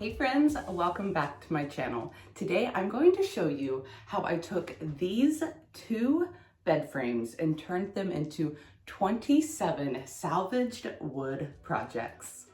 Hey friends, welcome back to my channel. Today I'm going to show you how I took these two bed frames and turned them into 27 salvaged wood projects.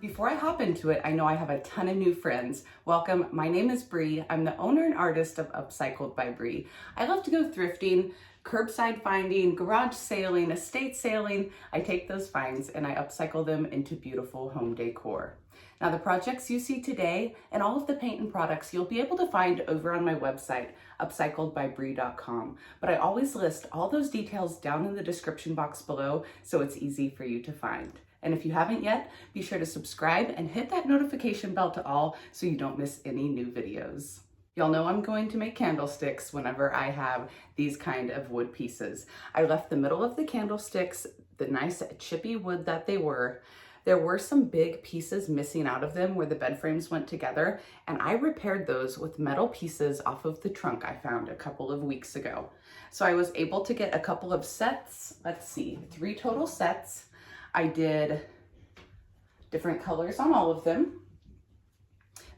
Before I hop into it, I know I have a ton of new friends. Welcome, my name is Bree. I'm the owner and artist of Upcycled by Bree. I love to go thrifting, curbside finding, garage sailing, estate sailing. I take those finds and I upcycle them into beautiful home decor. Now the projects you see today and all of the paint and products you'll be able to find over on my website, upcycledbybree.com. But I always list all those details down in the description box below so it's easy for you to find. And if you haven't yet, be sure to subscribe and hit that notification bell to all so you don't miss any new videos. Y'all know I'm going to make candlesticks whenever I have these kind of wood pieces. I left the middle of the candlesticks, the nice chippy wood that they were. There were some big pieces missing out of them where the bed frames went together, and I repaired those with metal pieces off of the trunk I found a couple of weeks ago. So I was able to get a couple of sets, let's see, 3 total sets. I did different colors on all of them.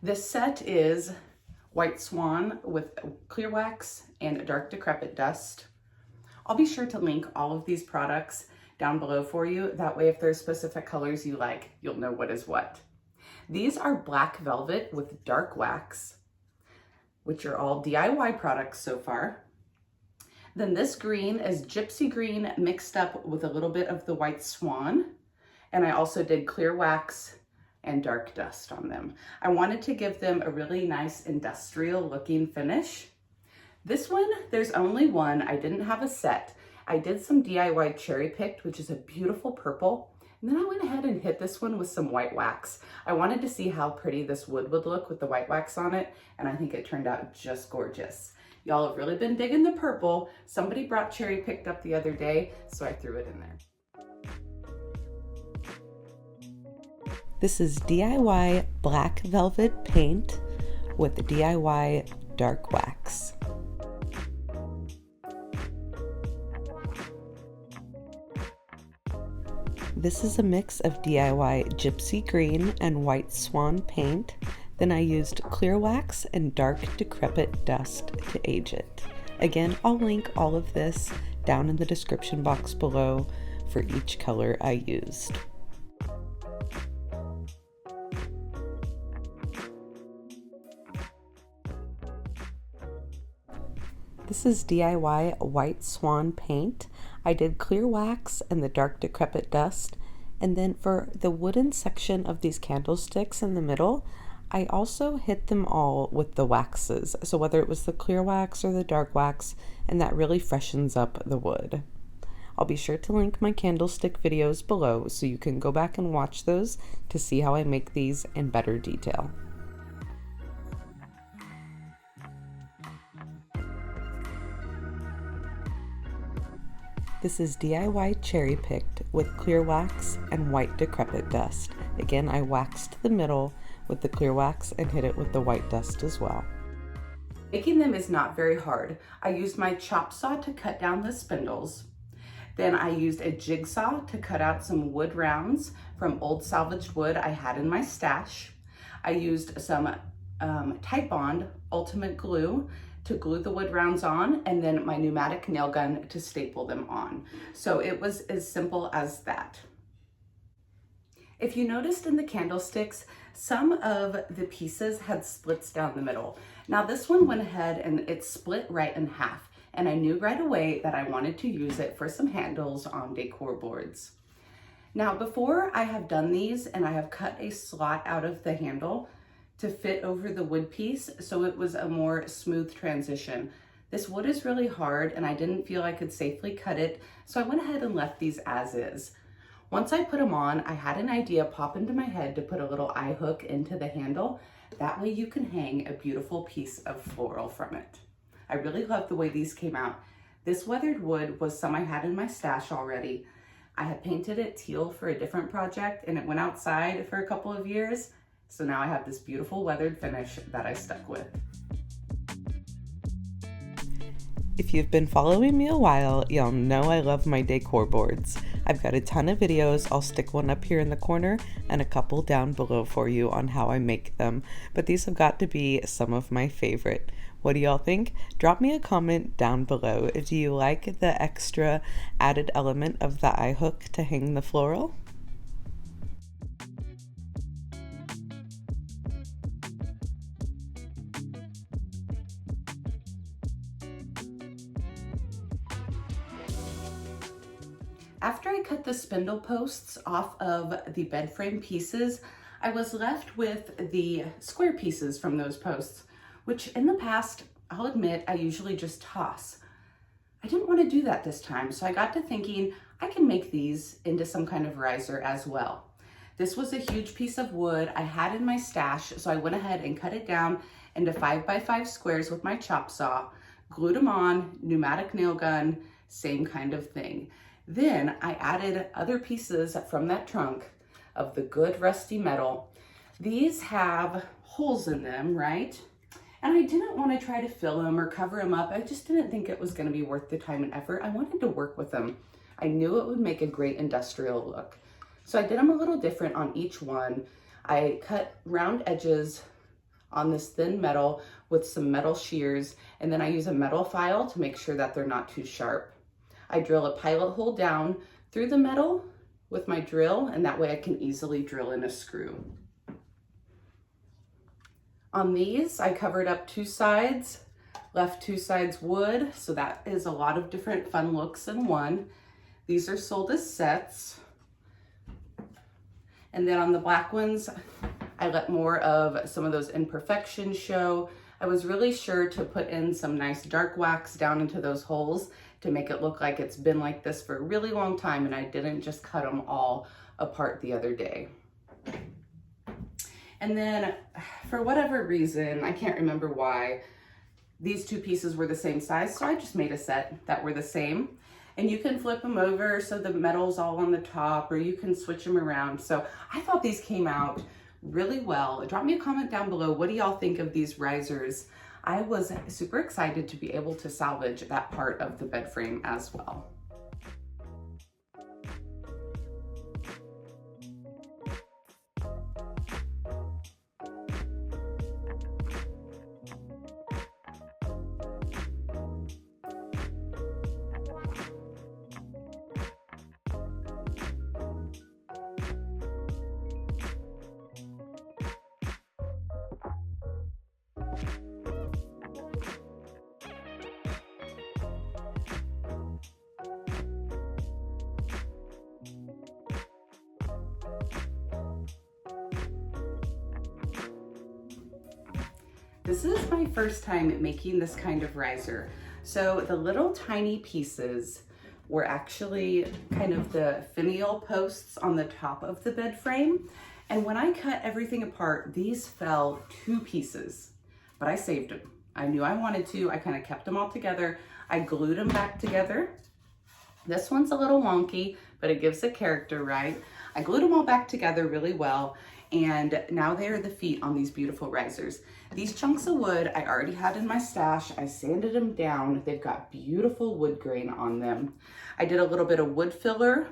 This set is White Swan with clear wax and dark Decrepit dust. I'll be sure to link all of these products down below for you. That way, if there's specific colors you like, you'll know what is what. These are black velvet with dark wax, which are all DIY products so far. Then this green is Gypsy green mixed up with a little bit of the White Swan. And I also did clear wax and dark dust on them. I wanted to give them a really nice industrial looking finish. This one, there's only one. I didn't have a set. I did some DIY cherry picked, which is a beautiful purple. And then I went ahead and hit this one with some white wax. I wanted to see how pretty this wood would look with the white wax on it. And I think it turned out just gorgeous. Y'all have really been digging the purple. Somebody brought cherry picked up the other day, so I threw it in there. This is DIY black velvet paint with the DIY dark wax. This is a mix of DIY Gypsy green and White Swan paint. Then I used clear wax and dark Decrepit dust to age it. Again, I'll link all of this down in the description box below for each color I used. This is DIY White Swan paint. I did clear wax and the dark Decrepit dust. And then for the wooden section of these candlesticks in the middle, I also hit them all with the waxes. So whether it was the clear wax or the dark wax, and that really freshens up the wood. I'll be sure to link my candlestick videos below so you can go back and watch those to see how I make these in better detail. This is DIY cherry picked with clear wax and white Decrepit dust. Again, I waxed the middle with the clear wax and hit it with the white dust as well. Making them is not very hard. I used my chop saw to cut down the spindles. Then I used a jigsaw to cut out some wood rounds from old salvaged wood I had in my stash. I used some Titebond Ultimate Glue to glue the wood rounds on, and then my pneumatic nail gun to staple them on. So it was as simple as that. If you noticed in the candlesticks, some of the pieces had splits down the middle. Now this one went ahead and it split right in half, and I knew right away that I wanted to use it for some handles on decor boards. Now before I have done these, and I have cut a slot out of the handle to fit over the wood piece so it was a more smooth transition. This wood is really hard and I didn't feel I could safely cut it, so I went ahead and left these as is. Once I put them on, I had an idea pop into my head to put a little eye hook into the handle. That way you can hang a beautiful piece of floral from it. I really love the way these came out. This weathered wood was some I had in my stash already. I had painted it teal for a different project and it went outside for a couple of years So now I have this beautiful weathered finish that I stuck with. If you've been following me a while, y'all know I love my decor boards. I've got a ton of videos. I'll stick one up here in the corner and a couple down below for you on how I make them. But these have got to be some of my favorite. What do y'all think? Drop me a comment down below. Do you like the extra added element of the eye hook to hang the floral? After I cut the spindle posts off of the bed frame pieces, I was left with the square pieces from those posts, which in the past, I'll admit, I usually just toss. I didn't want to do that this time, so I got to thinking I can make these into some kind of riser as well. This was a huge piece of wood I had in my stash, so I went ahead and cut it down into 5x5 squares with my chop saw, glued them on, pneumatic nail gun, same kind of thing. Then I added other pieces from that trunk of the good rusty metal. These have holes in them, right? And I didn't want to try to fill them or cover them up. I just didn't think it was going to be worth the time and effort. I wanted to work with them. I knew it would make a great industrial look. So I did them a little different on each one. I cut round edges on this thin metal with some metal shears, and then I use a metal file to make sure that they're not too sharp. I drill a pilot hole down through the metal with my drill, and that way I can easily drill in a screw. On these, I covered up two sides, left two sides wood, so that is a lot of different fun looks in one. These are sold as sets. And then on the black ones, I let more of some of those imperfections show. I was really sure to put in some nice dark wax down into those holes to make it look like it's been like this for a really long time, and I didn't just cut them all apart the other day. And then for whatever reason, I can't remember why, these two pieces were the same size, so I just made a set that were the same. And you can flip them over so the metal's all on the top, or you can switch them around. So I thought these came out really well. Drop me a comment down below. What do y'all think of these risers? I was super excited to be able to salvage that part of the bed frame as well. This is my first time making this kind of riser. So the little tiny pieces were actually kind of the finial posts on the top of the bed frame. And when I cut everything apart, these fell 2 pieces, but I saved them. I knew I wanted to. I kind of kept them all together. I glued them back together. This one's a little wonky, but it gives it character, right? I glued them all back together really well. And now they are the feet on these beautiful risers. These chunks of wood I already had in my stash. I sanded them down. They've got beautiful wood grain on them. I did a little bit of wood filler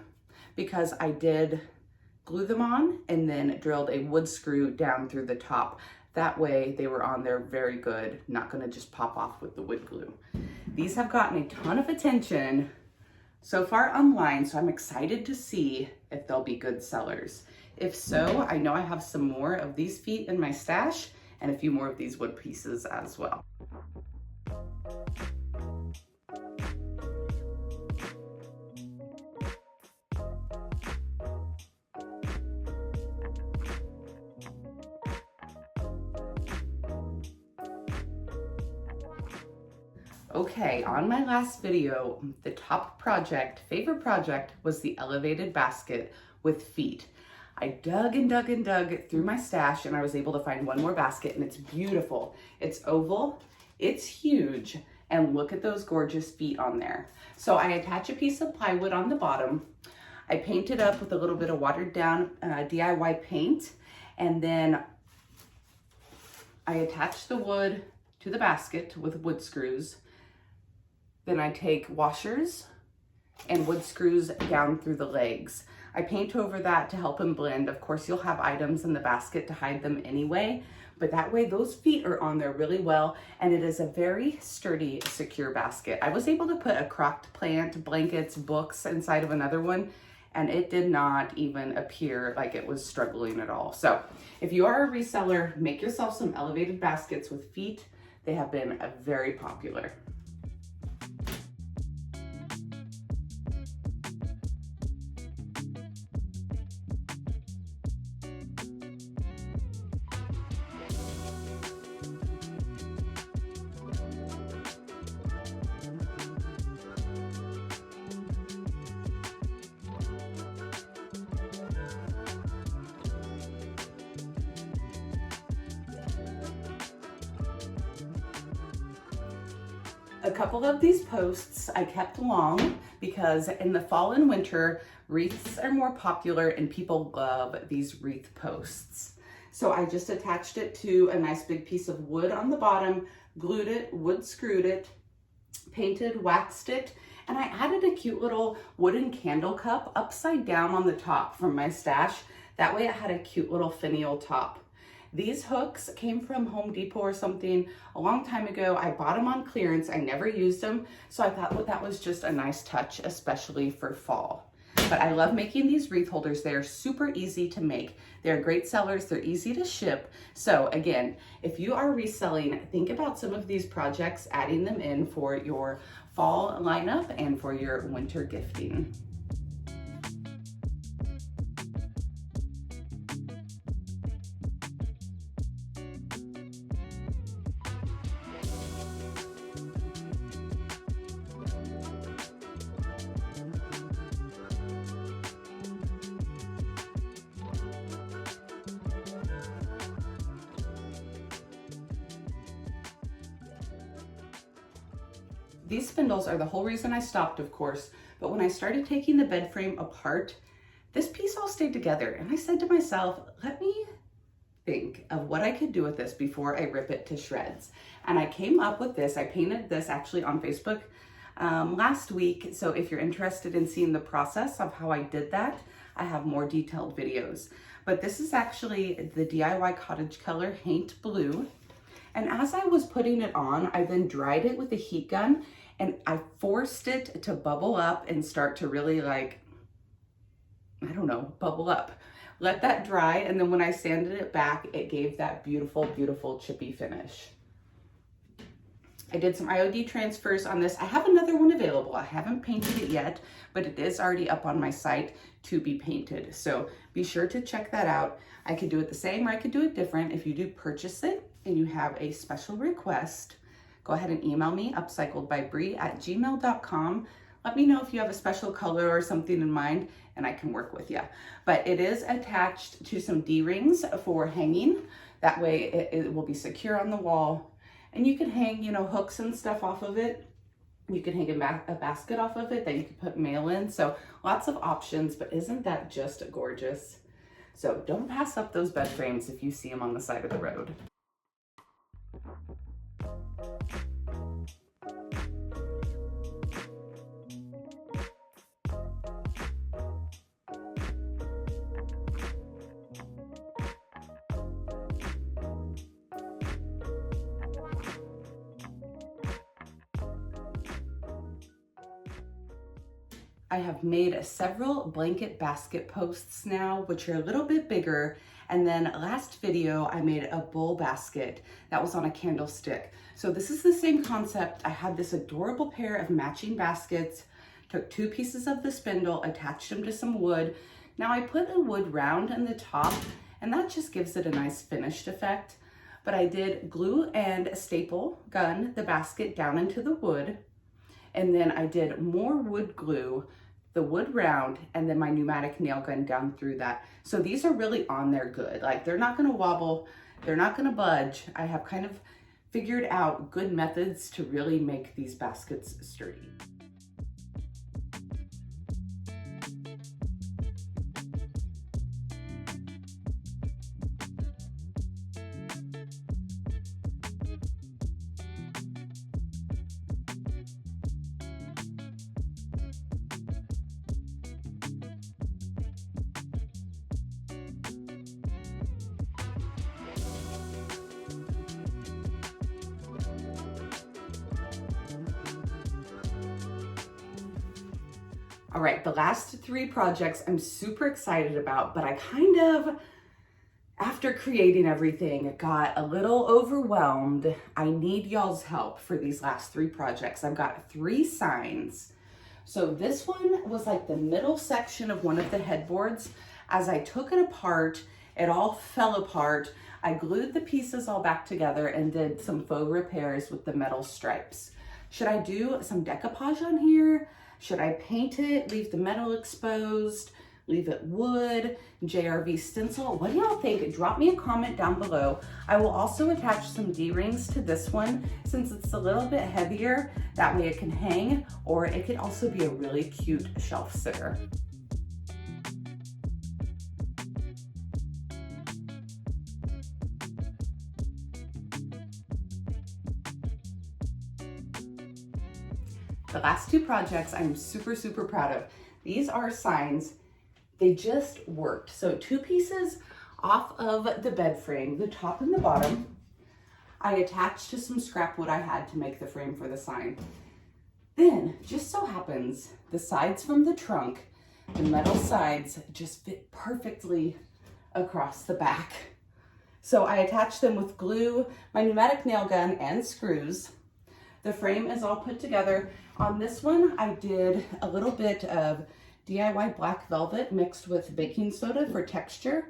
because I did glue them on and then drilled a wood screw down through the top. That way they were on there very good, not gonna just pop off with the wood glue. These have gotten a ton of attention so far online, so I'm excited to see if they'll be good sellers. If so, I know I have some more of these feet in my stash and a few more of these wood pieces as well. Okay, on my last video, the top favorite project was the elevated basket with feet. I dug and dug and dug through my stash and I was able to find one more basket, and it's beautiful. It's oval, it's huge, and look at those gorgeous feet on there. So I attach a piece of plywood on the bottom. I paint it up with a little bit of watered down DIY paint, and then I attach the wood to the basket with wood screws. Then I take washers and wood screws down through the legs. I paint over that to help them blend. Of course, you'll have items in the basket to hide them anyway, but that way those feet are on there really well, and it is a very sturdy, secure basket. I was able to put a crocked plant, blankets, books inside of another one, and it did not even appear like it was struggling at all. So if you are a reseller, make yourself some elevated baskets with feet. They have been very popular. A couple of these posts I kept long because in the fall and winter, wreaths are more popular and people love these wreath posts. So I just attached it to a nice big piece of wood on the bottom, glued it, wood screwed it, painted, waxed it, and I added a cute little wooden candle cup upside down on the top from my stash. That way it had a cute little finial top. These hooks came from Home Depot or something a long time ago. I bought them on clearance. I never used them, so I thought that was just a nice touch, especially for fall. But I love making these wreath holders. They're super easy to make. They're great sellers. They're easy to ship. So again, if you are reselling, think about some of these projects, adding them in for your fall lineup and for your winter gifting. These spindles are the whole reason I stopped, of course, but when I started taking the bed frame apart, this piece all stayed together. And I said to myself, let me think of what I could do with this before I rip it to shreds. And I came up with this. I painted this actually on Facebook last week. So if you're interested in seeing the process of how I did that, I have more detailed videos. But this is actually the DIY Cottage Color Haint Blue. And as I was putting it on, I then dried it with a heat gun and I forced it to bubble up and start to really bubble up. Let that dry, and then when I sanded it back, it gave that beautiful, beautiful chippy finish. I did some IOD transfers on this. I have another one available. I haven't painted it yet, but it is already up on my site to be painted. So be sure to check that out. I could do it the same or I could do it different. If you do purchase it and you have a special request, go ahead and email me, upcycledbybrie@gmail.com. Let me know if you have a special color or something in mind and I can work with you. But it is attached to some D-rings for hanging. That way it will be secure on the wall. And you can hang, hooks and stuff off of it. You can hang a basket off of it that you can put mail in. So lots of options, but isn't that just gorgeous? So don't pass up those bed frames if you see them on the side of the road. I have made several blanket basket posts now, which are a little bit bigger. And then last video, I made a bowl basket that was on a candlestick. So this is the same concept. I had this adorable pair of matching baskets, took 2 pieces of the spindle, attached them to some wood. Now I put a wood round in the top, and that just gives it a nice finished effect. But I did glue and staple gun the basket down into the wood. And then I did more wood glue, the wood round, and then my pneumatic nail gun down through that. So these are really on there good. Like, they're not gonna wobble, they're not gonna budge. I have kind of figured out good methods to really make these baskets sturdy. All right, the last 3 projects I'm super excited about, but I kind of, after creating everything, got a little overwhelmed. I need y'all's help for these last 3 projects. I've got 3 signs. So this one was like the middle section of one of the headboards. As I took it apart, it all fell apart. I glued the pieces all back together and did some faux repairs with the metal stripes. Should I do some decoupage on here? Should I paint it, leave the metal exposed, leave it wood, JRV stencil? What do y'all think? Drop me a comment down below. I will also attach some D-rings to this one since it's a little bit heavier. That way it can hang, or it could also be a really cute shelf sitter. The last 2 projects I'm super, super proud of. These are signs. They just worked. So 2 pieces off of the bed frame, the top and the bottom, I attached to some scrap wood I had to make the frame for the sign. Then, just so happens, the sides from the trunk, the metal sides just fit perfectly across the back. So I attached them with glue, my pneumatic nail gun, and screws. The frame is all put together. On this one, I did a little bit of DIY black velvet mixed with baking soda for texture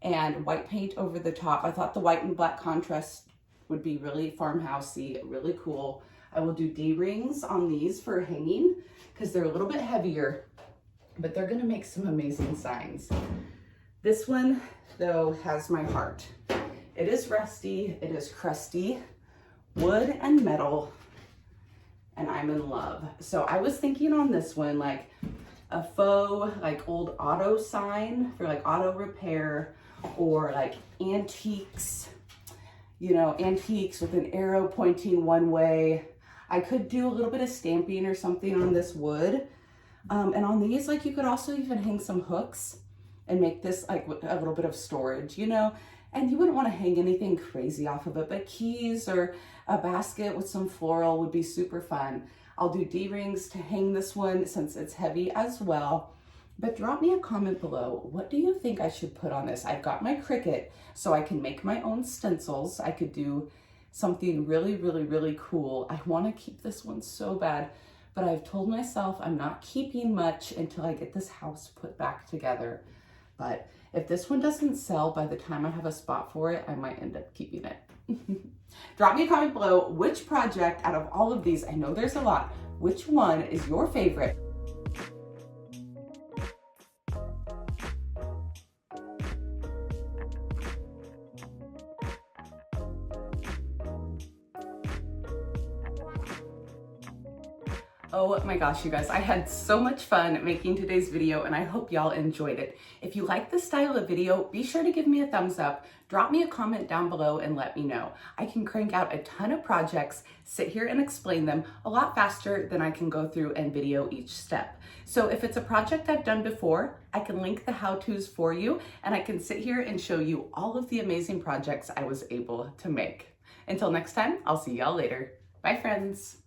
and white paint over the top. I thought the white and black contrast would be really farmhousey, really cool. I will do D-rings on these for hanging because they're a little bit heavier, but they're gonna make some amazing signs. This one, though, has my heart. It is rusty, it is crusty, wood and metal, and I'm in love. So I was thinking on this one, like a faux, like old auto sign for like auto repair, or like antiques, you know, antiques with an arrow pointing one way. I could do a little bit of stamping or something on this wood. And on these, like you could also even hang some hooks and make this like a little bit of storage, you know, and you wouldn't want to hang anything crazy off of it, but keys or a basket with some floral would be super fun. I'll do D-rings to hang this one since it's heavy as well. But drop me a comment below. What do you think I should put on this? I've got my Cricut, so I can make my own stencils. I could do something really, really, really cool. I want to keep this one so bad, but I've told myself I'm not keeping much until I get this house put back together. But if this one doesn't sell by the time I have a spot for it, I might end up keeping it. Drop me a comment below which project out of all of these, I know there's a lot, which one is your favorite? Oh my gosh, you guys, I had so much fun making today's video and I hope y'all enjoyed it. If you like this style of video, be sure to give me a thumbs up, drop me a comment down below and let me know. I can crank out a ton of projects, sit here and explain them a lot faster than I can go through and video each step. So if it's a project I've done before, I can link the how-tos for you and I can sit here and show you all of the amazing projects I was able to make. Until next time, I'll see y'all later. Bye friends.